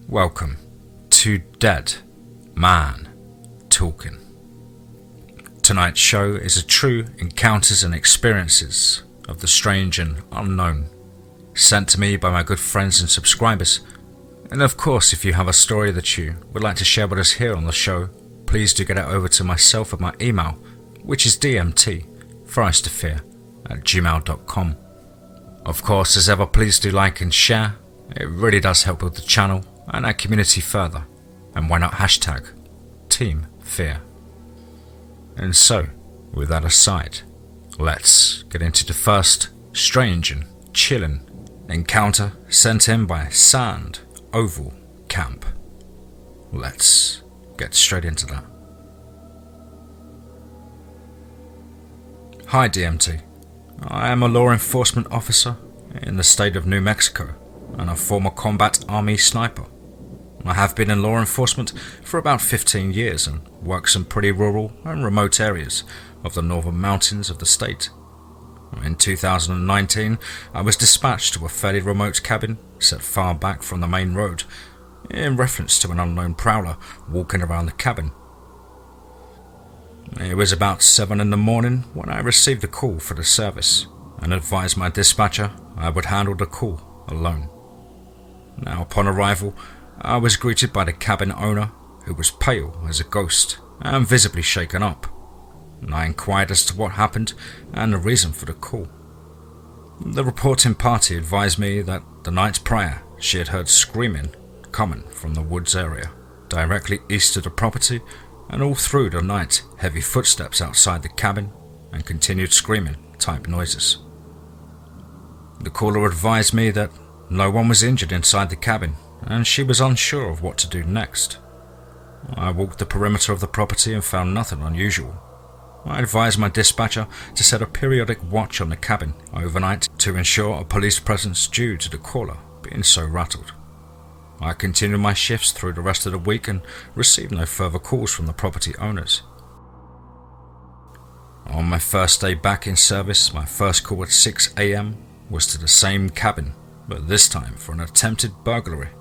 Welcome to Dead Man Talking. Tonight's show is a true encounters and experiences of the strange and unknown, sent to me by my good friends and subscribers. And of course, if you have a story that you would like to share with us here on the show, please do get it over to myself at my email, which is dmtforistofear@gmail.com. Of course, as ever, please do like and share. It really does help with the channel and our community further. And why not hashtag TeamFEAR? And so, with that aside, let's get into the first strange and chilling encounter sent in by Sand Oval Camp. Let's get straight into that. Hi DMT, I am a law enforcement officer in the state of New Mexico and a former combat army sniper. I have been in law enforcement for about 15 years and worked some pretty rural and remote areas of the northern mountains of the state. In 2019, I was dispatched to a fairly remote cabin set far back from the main road, in reference to an unknown prowler walking around the cabin. It was about 7 in the morning when I received a call for the service and advised my dispatcher I would handle the call alone. Now, upon arrival, I was greeted by the cabin owner, who was pale as a ghost and visibly shaken up. I inquired as to what happened and the reason for the call. The reporting party advised me that the night prior she had heard screaming coming from the woods area, directly east of the property, and all through the night heavy footsteps outside the cabin and continued screaming type noises. The caller advised me that no one was injured inside the cabin, and she was unsure of what to do next. I walked the perimeter of the property and found nothing unusual. I advised my dispatcher to set a periodic watch on the cabin overnight to ensure a police presence due to the caller being so rattled. I continued my shifts through the rest of the week and received no further calls from the property owners. On my first day back in service, my first call at 6 AM was to the same cabin, but this time for an attempted burglary.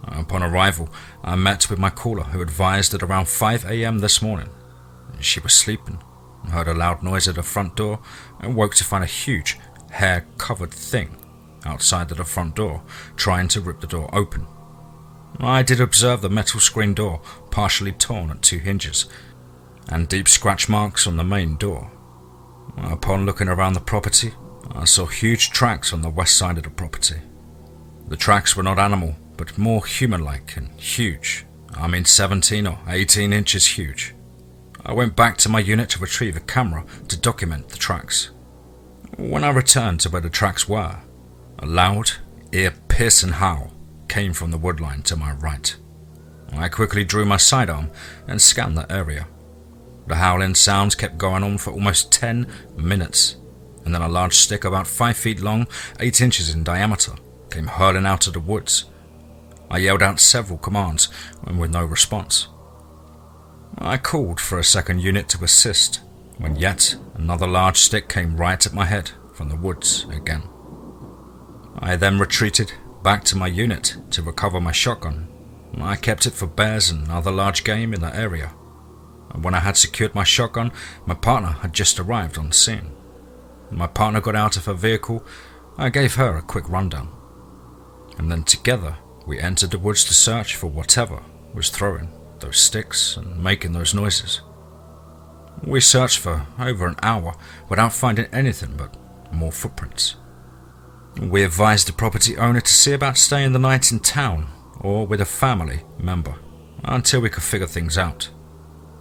Upon arrival, I met with my caller, who advised that around 5 AM this morning, she was sleeping, heard a loud noise at the front door, and woke to find a huge, hair-covered thing outside of the front door, trying to rip the door open. I did observe the metal screen door partially torn at 2 hinges, and deep scratch marks on the main door. Upon looking around the property, I saw huge tracks on the west side of the property. The tracks were not animal, but more human-like and huge. 17 or 18 inches huge. I went back to my unit to retrieve a camera to document the tracks. When I returned to where the tracks were, a loud, ear-piercing howl came from the woodline to my right. I quickly drew my sidearm and scanned the area. The howling sounds kept going on for almost 10 minutes, and then a large stick about 5 feet long, 8 inches in diameter, came hurling out of the woods. I yelled out several commands, and with no response. I called for a second unit to assist, when yet another large stick came right at my head from the woods again. I then retreated back to my unit to recover my shotgun. I kept it for bears and other large game in the area. And when I had secured my shotgun, my partner had just arrived on scene. My partner got out of her vehicle. I gave her a quick rundown, and then together we entered the woods to search for whatever was throwing those sticks and making those noises. We searched for over an hour without finding anything but more footprints. We advised the property owner to see about staying the night in town or with a family member until we could figure things out.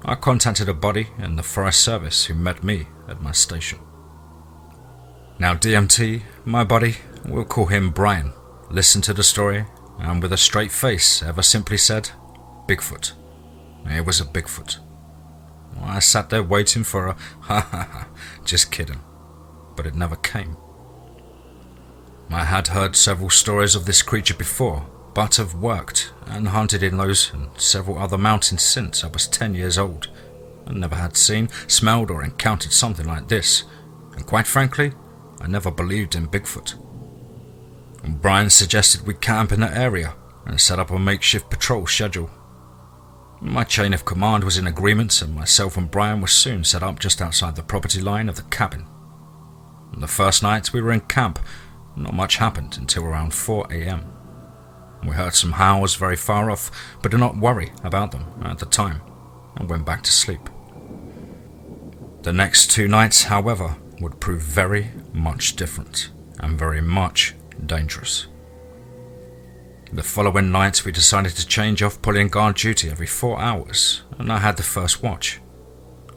I contacted a buddy in the forest service who met me at my station. Now DMT, my buddy, we'll call him Brian, listened to the story and with a straight face ever simply said, Bigfoot. It was a Bigfoot. I sat there waiting for a ha ha ha, just kidding, but it never came. I had heard several stories of this creature before, but have worked and hunted in those and several other mountains since I was 10 years old, I never had seen, smelled or encountered something like this, and quite frankly, I never believed in Bigfoot. And Brian suggested we camp in the area and set up a makeshift patrol schedule. My chain of command was in agreement, and myself and Brian were soon set up just outside the property line of the cabin. The first night we were in camp, not much happened until around 4 a.m. We heard some howls very far off, but did not worry about them at the time, and went back to sleep. The next 2 nights, however, would prove very much different, and very much dangerous. The following night we decided to change off pulling guard duty every 4 hours, and I had the first watch.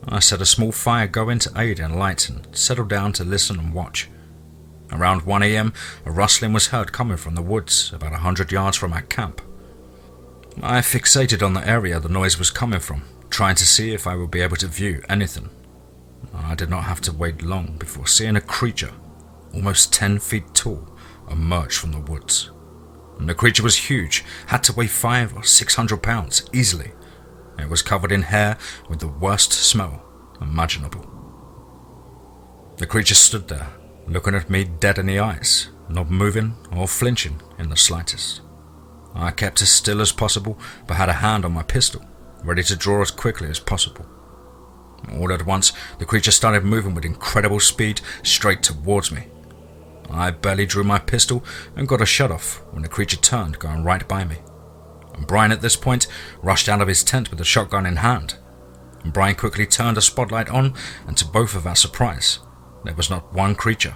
I set a small fire going to aid in light and settled down to listen and watch. Around 1 a.m, a rustling was heard coming from the woods about 100 yards from our camp. I fixated on the area the noise was coming from, trying to see if I would be able to view anything. I did not have to wait long before seeing a creature, almost 10 feet tall, emerge from the woods. And the creature was huge, had to weigh 500 or 600 pounds easily. It was covered in hair with the worst smell imaginable. The creature stood there, looking at me dead in the eyes, not moving or flinching in the slightest. I kept as still as possible, but had a hand on my pistol, ready to draw as quickly as possible. All at once, the creature started moving with incredible speed straight towards me. I barely drew my pistol and got a shot off when the creature turned, going right by me. And Brian at this point rushed out of his tent with a shotgun in hand. And Brian quickly turned a spotlight on, and to both of our surprise, there was not one creature,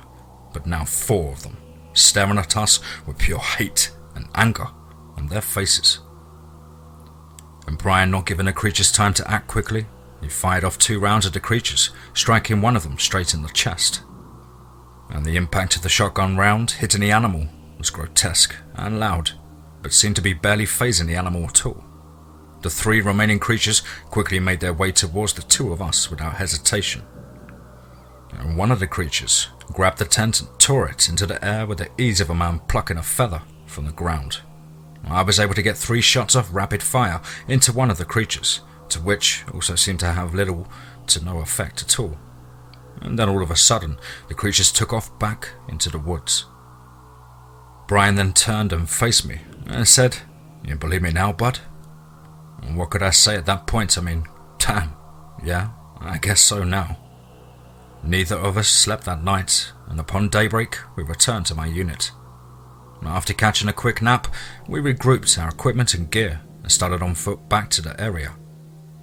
but now 4 of them, staring at us with pure hate and anger on their faces. And Brian, not giving the creatures time to act quickly, he fired off 2 rounds at the creatures, striking one of them straight in the chest. And the impact of the shotgun round hitting the animal was grotesque and loud, but seemed to be barely phasing the animal at all. The 3 remaining creatures quickly made their way towards the 2 of us without hesitation. And one of the creatures grabbed the tent and tore it into the air with the ease of a man plucking a feather from the ground. I was able to get 3 shots off rapid fire into one of the creatures, to which also seemed to have little to no effect at all. And then all of a sudden, the creatures took off back into the woods. Brian then turned and faced me and said, "You believe me now, bud?" And what could I say at that point? I mean, damn, yeah, I guess so now. Neither of us slept that night, and upon daybreak, we returned to my unit. After catching a quick nap, we regrouped our equipment and gear and started on foot back to the area.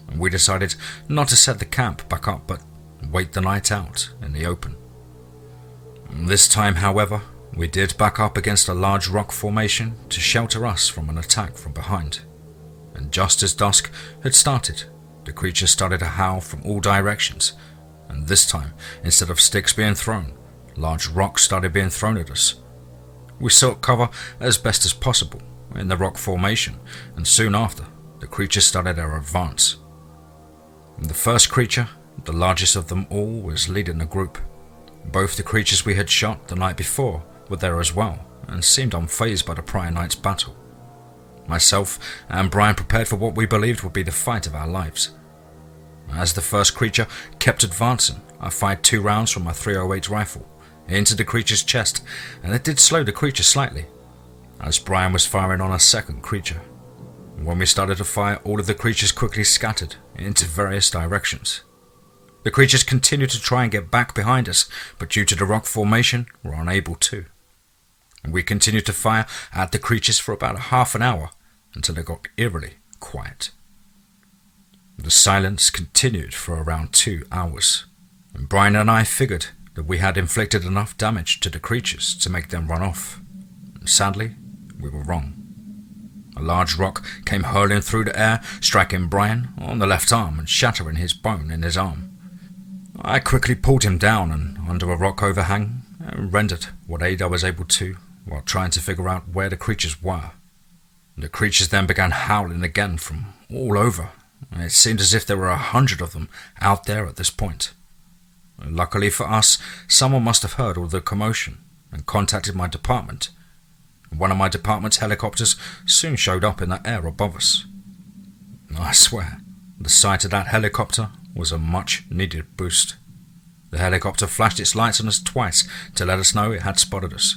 And we decided not to set the camp back up, but wait the night out in the open. This time, however, we did back up against a large rock formation to shelter us from an attack from behind. And just as dusk had started, the creature started to howl from all directions, and this time, instead of sticks being thrown, large rocks started being thrown at us. We sought cover as best as possible in the rock formation, and soon after, the creature started our advance. And the first creature, the largest of them all, was leading the group. Both the creatures we had shot the night before were there as well, and seemed unfazed by the prior night's battle. Myself and Brian prepared for what we believed would be the fight of our lives. As the first creature kept advancing, I fired 2 rounds from my .308 rifle into the creature's chest, and it did slow the creature slightly, as Brian was firing on a second creature. When we started to fire, all of the creatures quickly scattered into various directions. The creatures continued to try and get back behind us, but due to the rock formation, were unable to. And we continued to fire at the creatures for about half an hour until it got eerily quiet. The silence continued for around 2 hours, and Brian and I figured that we had inflicted enough damage to the creatures to make them run off. And sadly, we were wrong. A large rock came hurling through the air, striking Brian on the left arm and shattering his bone in his arm. I quickly pulled him down and under a rock overhang and rendered what aid I was able to while trying to figure out where the creatures were. The creatures then began howling again from all over. It seemed as if there were 100 of them out there at this point. Luckily for us, someone must have heard all the commotion and contacted my department. One of my department's helicopters soon showed up in the air above us. I swear, the sight of that helicopter was a much-needed boost. The helicopter flashed its lights on us twice to let us know it had spotted us.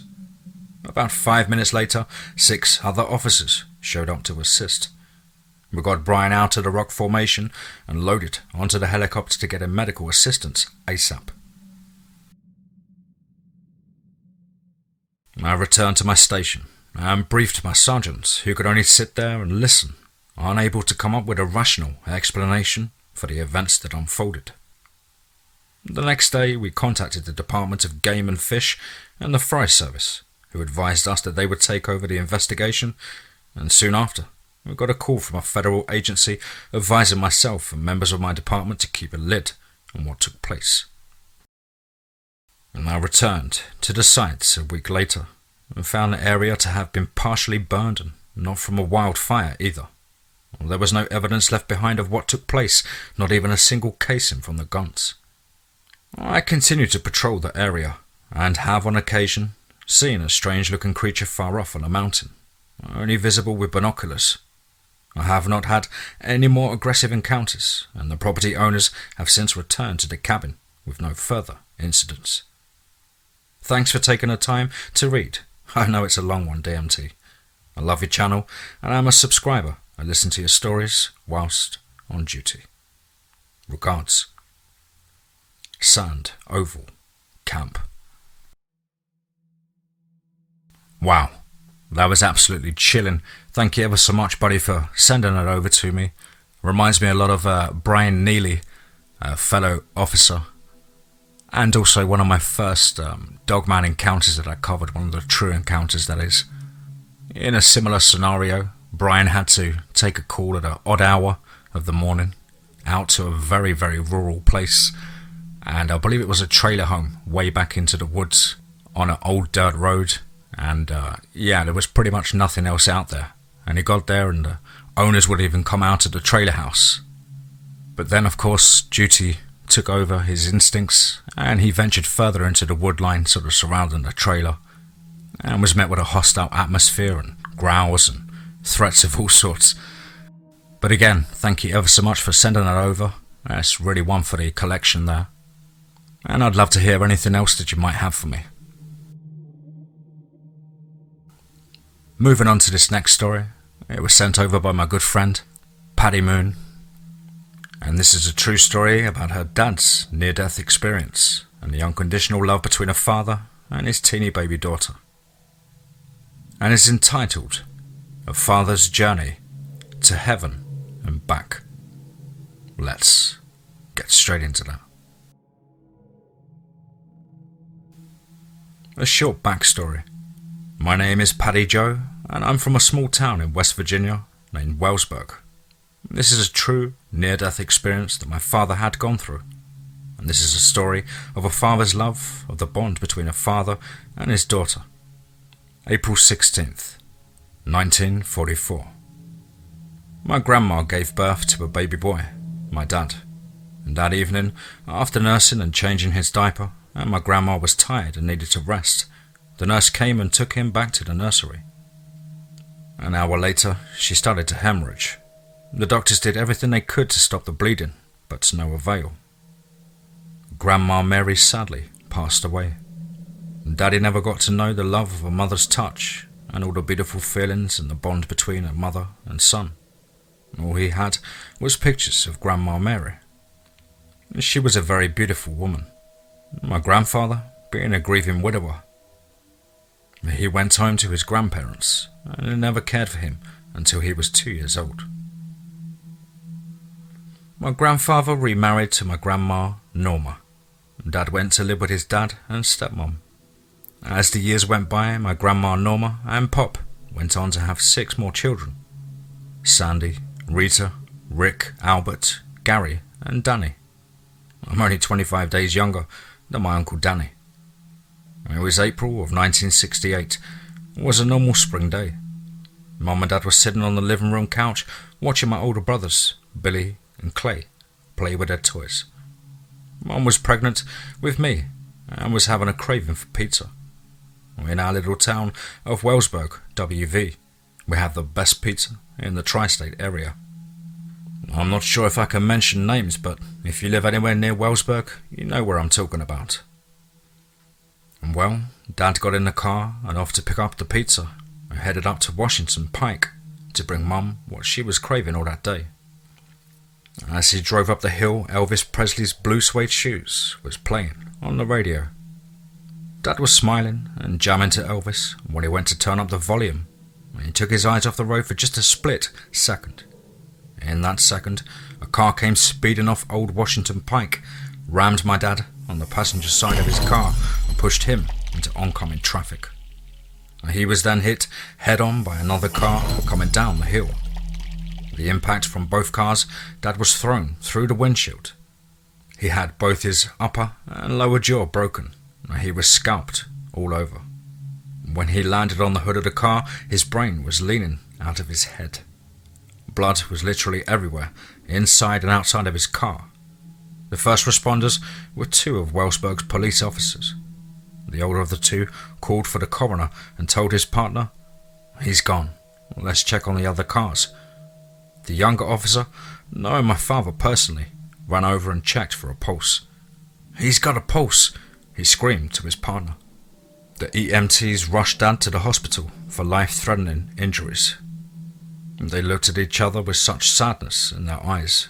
About 5 minutes later, 6 other officers showed up to assist. We got Brian out of the rock formation and loaded onto the helicopter to get him medical assistance ASAP. I returned to my station and briefed my sergeant, who could only sit there and listen, unable to come up with a rational explanation for the events that unfolded. The next day, we contacted the Department of Game and Fish and the Forest Service, who advised us that they would take over the investigation, and soon after, we got a call from a federal agency advising myself and members of my department to keep a lid on what took place. And I returned to the site a week later and found the area to have been partially burned and not from a wildfire either. There was no evidence left behind of what took place, not even a single casing from the guns. I continued to patrol the area and have on occasion seen a strange-looking creature far off on a mountain, only visible with binoculars. I have not had any more aggressive encounters, and the property owners have since returned to the cabin with no further incidents. Thanks for taking the time to read. I know it's a long one, DMT. I love your channel, and I'm a subscriber. I listen to your stories whilst on duty. Regards. Sand Oval Camp. Wow, that was absolutely chilling. Thank you ever so much, buddy, for sending it over to me. Reminds me a lot of Brian Neely, a fellow officer, and also one of my first Dogman encounters that I covered, one of the true encounters that is. In a similar scenario, Brian had to take a call at an odd hour of the morning out to a very, very rural place, and I believe it was a trailer home way back into the woods on an old dirt road, and there was pretty much nothing else out there. And he got there and the owners would even come out of the trailer house. But then, of course, duty took over his instincts, and he ventured further into the woodline sort of surrounding the trailer, and was met with a hostile atmosphere and growls and threats of all sorts. But again, thank you ever so much for sending that over. That's really one for the collection there. And I'd love to hear anything else that you might have for me. Moving on to this next story. It was sent over by my good friend, Paddy Moon. And this is a true story about her dad's near-death experience and the unconditional love between a father and his teeny baby daughter. And it's entitled, A Father's Journey to Heaven and Back. Let's get straight into that. A short backstory. My name is Paddy Joe, and I'm from a small town in West Virginia named Wellsburg. This is a true near-death experience that my father had gone through, and this is a story of a father's love, of the bond between a father and his daughter. April 16th, 1944. My grandma gave birth to a baby boy, my dad, and that evening, after nursing and changing his diaper, and my grandma was tired and needed to rest, the nurse came and took him back to the nursery. An hour later, she started to hemorrhage. The doctors did everything they could to stop the bleeding, but to no avail. Grandma Mary sadly passed away. Daddy never got to know the love of a mother's touch and all the beautiful feelings and the bond between a mother and son. All he had was pictures of Grandma Mary. She was a very beautiful woman. My grandfather, being a grieving widower, he went home to his grandparents and never cared for him until he was 2 years old. My grandfather remarried to my grandma, Norma. Dad went to live with his dad and stepmom. As the years went by, my grandma Norma and Pop went on to have 6 more children. Sandy, Rita, Rick, Albert, Gary and Danny. I'm only 25 days younger than my Uncle Danny. It was April of 1968. It was a normal spring day. Mom and Dad were sitting on the living room couch watching my older brothers, Billy and Clay, play with their toys. Mom was pregnant with me and was having a craving for pizza. In our little town of Wellsburg, WV, we have the best pizza in the tri-state area. I'm not sure if I can mention names, but if you live anywhere near Wellsburg, you know where I'm talking about. And well, Dad got in the car and off to pick up the pizza and headed up to Washington Pike to bring Mum what she was craving all that day. As he drove up the hill, Elvis Presley's Blue Suede Shoes was playing on the radio. Dad was smiling and jamming to Elvis when he went to turn up the volume, and he took his eyes off the road for just a split second. In that second, a car came speeding off Old Washington Pike, rammed my dad on the passenger side of his car and pushed him into oncoming traffic. He was then hit head-on by another car coming down the hill. The impact from both cars, Dad was thrown through the windshield. He had both his upper and lower jaw broken. He was scalped all over. When he landed on the hood of the car, his brain was leaning out of his head. Blood was literally everywhere, inside and outside of his car. The first responders were two of Wellsburg's police officers. The older of the two called for the coroner and told his partner, "He's gone. Let's check on the other cars." The younger officer, knowing my father personally, ran over and checked for a pulse. "He's got a pulse," he screamed to his partner. The EMTs rushed Dad to the hospital for life-threatening injuries. They looked at each other with such sadness in their eyes.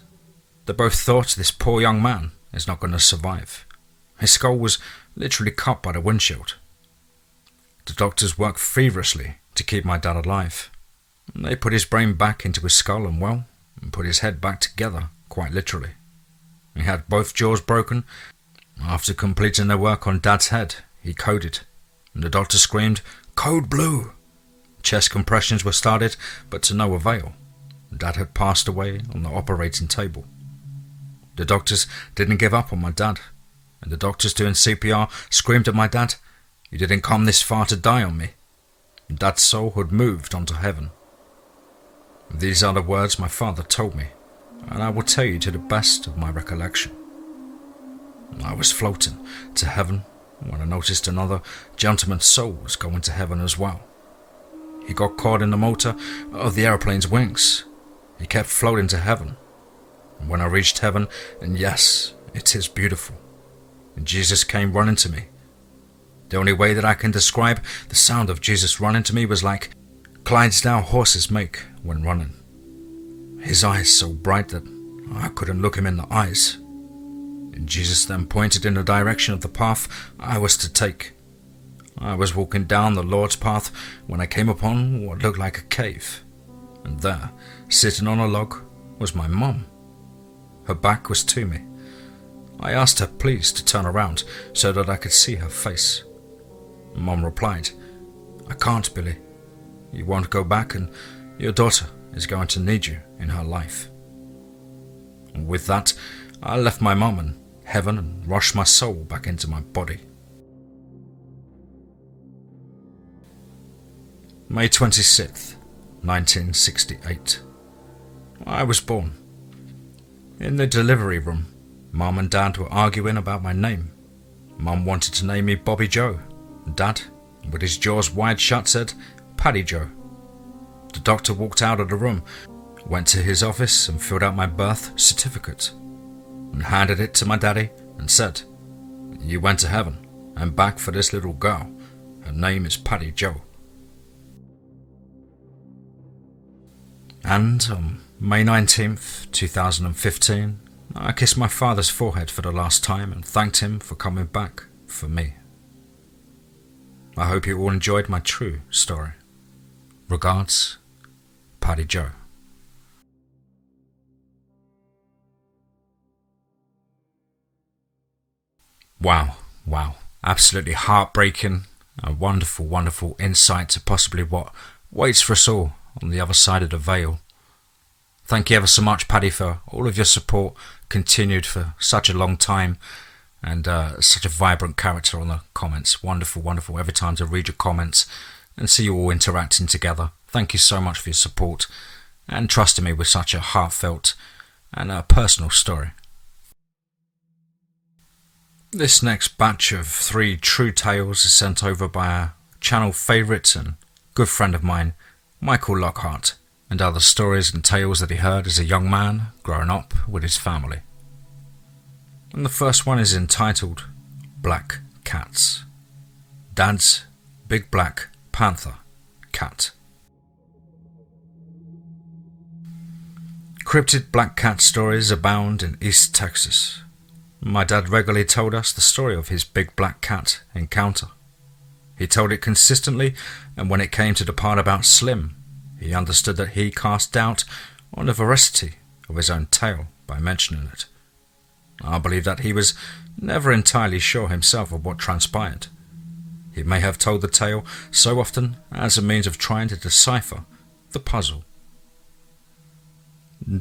They both thought this poor young man is not going to survive. His skull was literally cut by the windshield. The doctors worked feverishly to keep my dad alive. They put his brain back into his skull and put his head back together, quite literally. He had both jaws broken. After completing their work on Dad's head, he coded, and the doctor screamed, "Code blue!" Chest compressions were started, but to no avail. Dad had passed away on the operating table. The doctors didn't give up on my dad, and the doctors doing CPR screamed at my dad, "You didn't come this far to die on me." Dad's soul had moved on to heaven. These are the words my father told me, and I will tell you to the best of my recollection. I was floating to heaven when I noticed another gentleman's soul was going to heaven as well. He got caught in the motor of the airplane's wings. He kept floating to heaven. And when I reached heaven, and yes, it is beautiful, Jesus came running to me. The only way that I can describe the sound of Jesus running to me was like Clydesdale horses make when running. His eyes so bright that I couldn't look him in the eyes. And Jesus then pointed in the direction of the path I was to take. I was walking down the Lord's path when I came upon what looked like a cave. And there, sitting on a log, was my mum. Her back was to me. I asked her please to turn around so that I could see her face. Mum replied, "I can't, Billy. You won't go back, and your daughter is going to need you in her life." And with that, I left my mum in heaven and rushed my soul back into my body. May 26th, 1968. I was born. In the delivery room, Mum and Dad were arguing about my name. Mum wanted to name me Bobby Joe. Dad, with his jaws wide shut, said Paddy Joe. The doctor walked out of the room, went to his office and filled out my birth certificate, and handed it to my daddy and said, "You went to heaven and back for this little girl. Her name is Paddy Joe." And on May 19th, 2015, I kissed my father's forehead for the last time and thanked him for coming back for me. I hope you all enjoyed my true story. Regards, Paddy Joe. Wow. Absolutely heartbreaking. A wonderful, wonderful insight to possibly what waits for us all on the other side of the veil. Thank you ever so much, Paddy, for all of your support, continued for such a long time, and such a vibrant character on the comments. Wonderful, wonderful. Every time to read your comments and see you all interacting together. Thank you so much for your support and trusting me with such a heartfelt and a personal story. This next batch of 3 true tales is sent over by a channel favourite and good friend of mine, Michael Lockhart. and other stories and tales that he heard as a young man growing up with his family. And the first one is entitled Black Cats. Dad's Big Black Panther Cat. Cryptid black cat stories abound in East Texas. My dad regularly told us the story of his big black cat encounter. He told it consistently, and when it came to the part about Slim, he understood that he cast doubt on the veracity of his own tale by mentioning it. I believe that he was never entirely sure himself of what transpired. He may have told the tale so often as a means of trying to decipher the puzzle.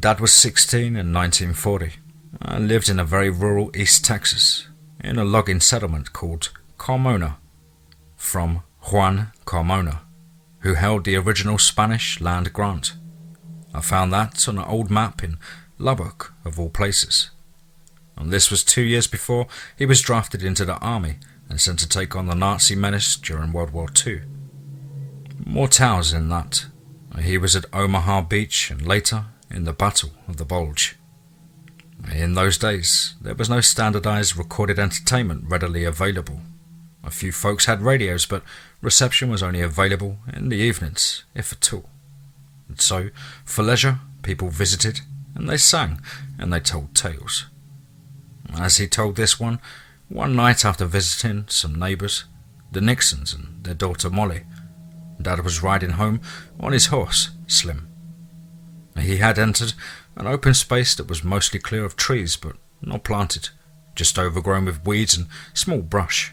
Dad was 16 in 1940 and lived in a very rural East Texas, in a logging settlement called Carmona, from Juan Carmona, who held the original Spanish land grant. I found that on an old map in Lubbock, of all places. And this was 2 years before he was drafted into the army and sent to take on the Nazi menace during World War II. More tales in that. He was at Omaha Beach and later in the Battle of the Bulge. In those days, there was no standardized recorded entertainment readily available. A few folks had radios, but reception was only available in the evenings, if at all. And so, for leisure, people visited, and they sang, and they told tales. As he told this one night after visiting some neighbours, the Nixons and their daughter Molly, Dad was riding home on his horse, Slim. He had entered an open space that was mostly clear of trees, but not planted, just overgrown with weeds and small brush.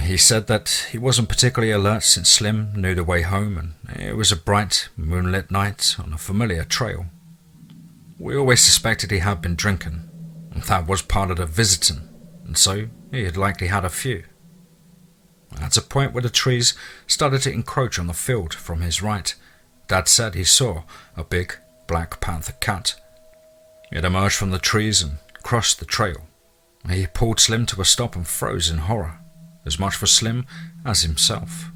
He said that he wasn't particularly alert since Slim knew the way home, and it was a bright, moonlit night on a familiar trail. We always suspected he had been drinking, and that was part of the visiting, and so he had likely had a few. At a point where the trees started to encroach on the field from his right, Dad said he saw a big black panther cat. It emerged from the trees and crossed the trail. He pulled Slim to a stop and froze in horror, as much for Slim as himself.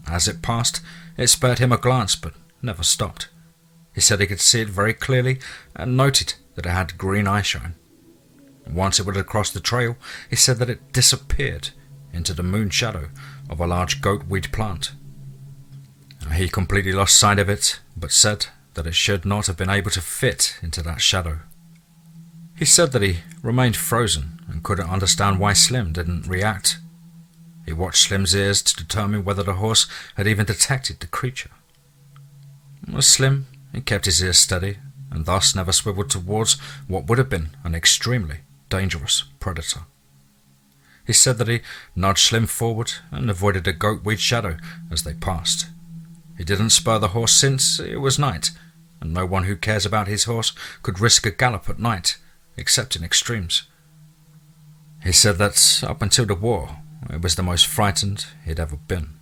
As it passed, it spared him a glance but never stopped. He said he could see it very clearly and noted that it had green eyeshine. Once it had crossed the trail, he said that it disappeared into the moon shadow of a large goatweed plant. He completely lost sight of it, but said that it should not have been able to fit into that shadow. He said that he remained frozen and couldn't understand why Slim didn't react. He watched Slim's ears to determine whether the horse had even detected the creature. Slim, he kept his ears steady and thus never swiveled towards what would have been an extremely dangerous predator. He said that he nudged Slim forward and avoided a goatweed shadow as they passed. He didn't spur the horse since it was night, and no one who cares about his horse could risk a gallop at night, except in extremes. He said that up until the war, it was the most frightened he'd ever been.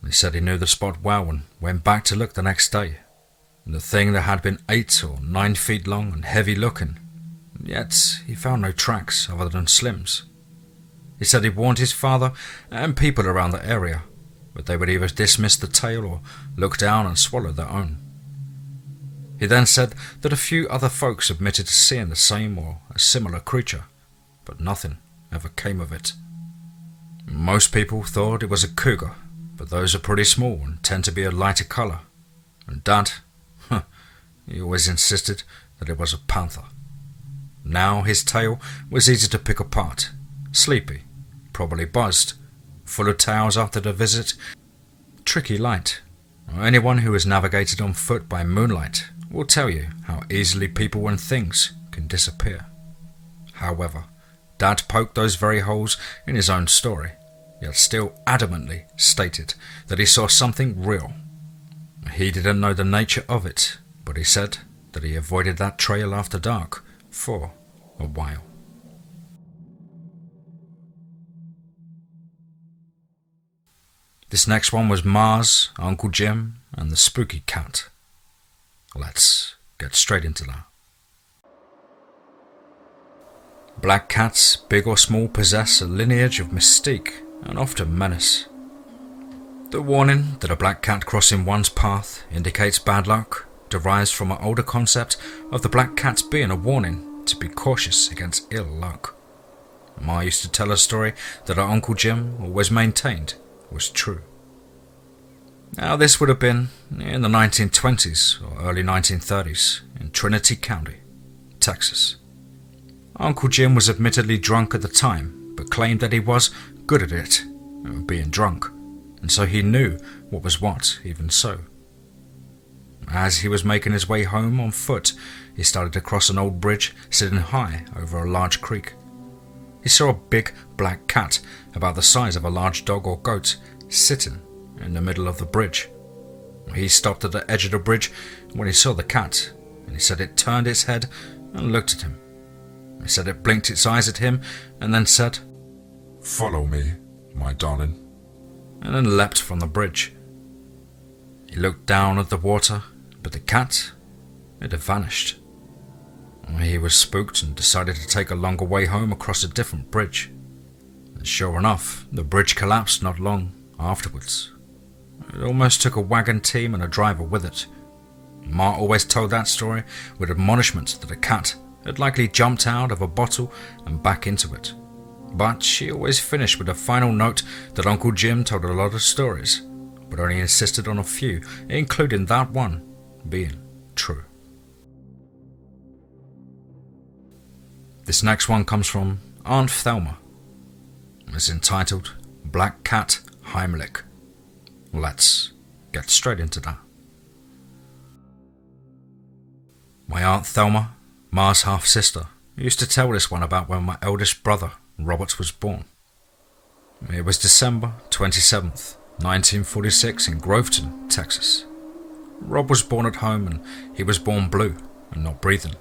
He said he knew the spot well and went back to look the next day. The thing that had been 8 or 9 feet long and heavy looking, yet he found no tracks other than Slim's. He said he warned his father and people around the area, but they would either dismiss the tale or look down and swallow their own. He then said that a few other folks admitted to seeing the same or a similar creature, but nothing ever came of it. Most people thought it was a cougar, but those are pretty small and tend to be a lighter colour. And Dad, he always insisted that it was a panther. Now his tail was easy to pick apart, sleepy, probably buzzed, full of tales after the visit, tricky light. Anyone who has navigated on foot by moonlight will tell you how easily people and things can disappear. However, Dad poked those very holes in his own story, yet still adamantly stated that he saw something real. He didn't know the nature of it, but he said that he avoided that trail after dark for a while. This next one was Mars, Uncle Jim, and the spooky cat. Let's get straight into that. Black cats, big or small, possess a lineage of mystique and often menace. The warning that a black cat crossing one's path indicates bad luck derives from an older concept of the black cat being a warning to be cautious against ill luck. Ma used to tell a story that her Uncle Jim always maintained was true. Now this would have been in the 1920s or early 1930s in Trinity County, Texas. Uncle Jim was admittedly drunk at the time, but claimed that he was good at it, being drunk, and so he knew what was what, even so. As he was making his way home on foot, he started to cross an old bridge sitting high over a large creek. He saw a big black cat about the size of a large dog or goat sitting in the middle of the bridge. He stopped at the edge of the bridge when he saw the cat, and he said it turned its head and looked at him. He said it blinked its eyes at him and then said, "Follow me, my darling," and then leapt from the bridge. He looked down at the water, but the cat, it had vanished. He was spooked and decided to take a longer way home across a different bridge. And sure enough, the bridge collapsed not long afterwards. It almost took a wagon team and a driver with it. Ma always told that story with admonishment that a cat had likely jumped out of a bottle and back into it. But she always finished with a final note that Uncle Jim told a lot of stories, but only insisted on a few, including that one being true. This next one comes from Aunt Thelma. It's entitled Black Cat Heimlich. Let's get straight into that. My Aunt Thelma, Ma's half-sister, used to tell this one about when my eldest brother, Robert, was born. It was December 27th, 1946 in Groveton, Texas. Rob was born at home and he was born blue and not breathing.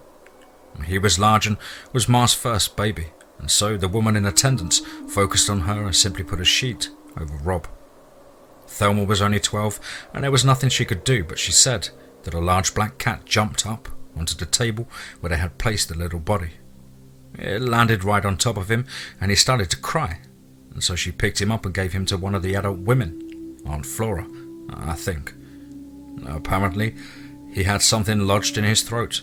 He was large and was Ma's first baby, and so the woman in attendance focused on her and simply put a sheet over Rob. Thelma was only 12 and there was nothing she could do, but she said that a large black cat jumped up onto the table where they had placed the little body. It landed right on top of him and he started to cry, and so she picked him up and gave him to one of the adult women, Aunt Flora, I think. Apparently, he had something lodged in his throat,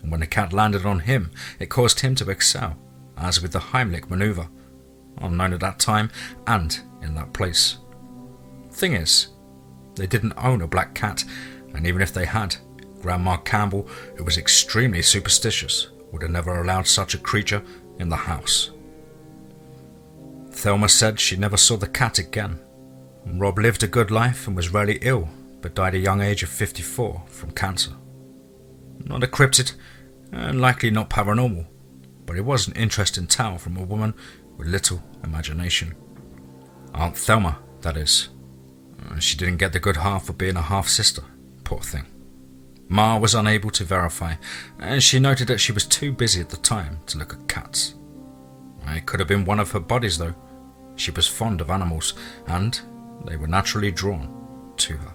and when the cat landed on him, it caused him to excel, as with the Heimlich maneuver, unknown at that time and in that place. Thing is, they didn't own a black cat, and even if they had, Grandma Campbell, who was extremely superstitious, would have never allowed such a creature in the house. Thelma said she never saw the cat again. Rob lived a good life and was rarely ill, but died at a young age of 54 from cancer. Not a cryptid, and likely not paranormal, but it was an interesting tale from a woman with little imagination. Aunt Thelma, that is. She didn't get the good half of being a half-sister, poor thing. Ma was unable to verify, and she noted that she was too busy at the time to look at cats. It could have been one of her bodies though. She was fond of animals, and they were naturally drawn to her.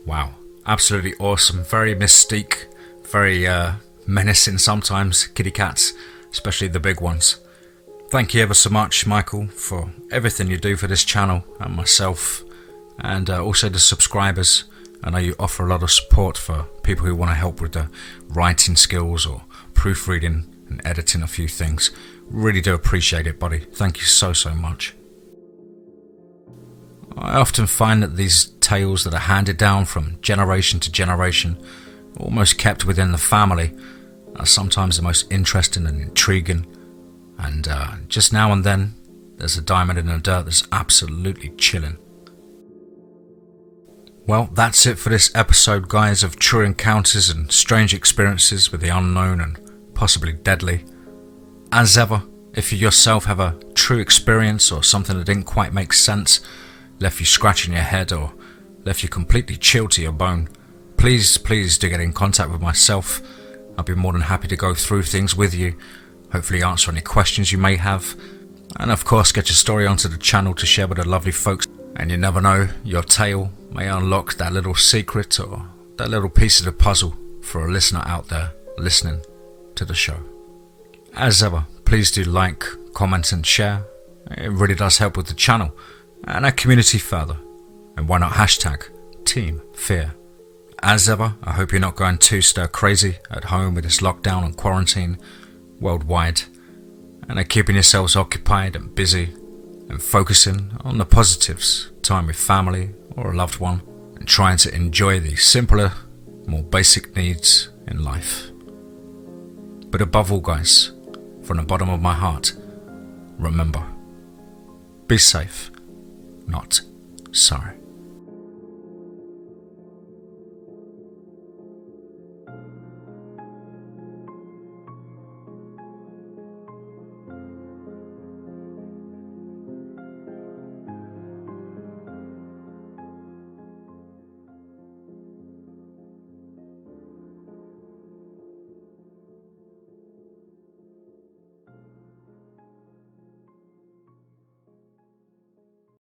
Wow. Absolutely awesome. Very mystique. Very menacing sometimes, kitty cats, especially the big ones. Thank you ever so much, Michael, for everything you do for this channel and myself, and also the subscribers. I know you offer a lot of support for people who want to help with the writing skills or proofreading and editing a few things. Really do appreciate it, buddy. Thank you so much. I often find that these tales that are handed down from generation to generation, almost kept within the family, are sometimes the most interesting and intriguing, and just now and then there's a diamond in the dirt that's absolutely chilling. Well, that's it for this episode, guys, of true encounters and strange experiences with the unknown and possibly deadly. As ever, if you yourself have a true experience or something that didn't quite make sense, left you scratching your head or left you completely chilled to your bone, please do get in contact with myself. I'll be more than happy to go through things with you, hopefully answer any questions you may have, and of course get your story onto the channel to share with the lovely folks. And you never know, your tale may unlock that little secret or that little piece of the puzzle for a listener out there listening to the show. As ever, please do like, comment and share. It really does help with the channel and our community further. And why not hashtag TeamFEAR. As ever, I hope you're not going too stir crazy at home with this lockdown and quarantine worldwide, and are keeping yourselves occupied and busy and focusing on the positives, time with family or a loved one, and trying to enjoy the simpler, more basic needs in life. But above all, guys, from the bottom of my heart, remember, be safe, not sorry.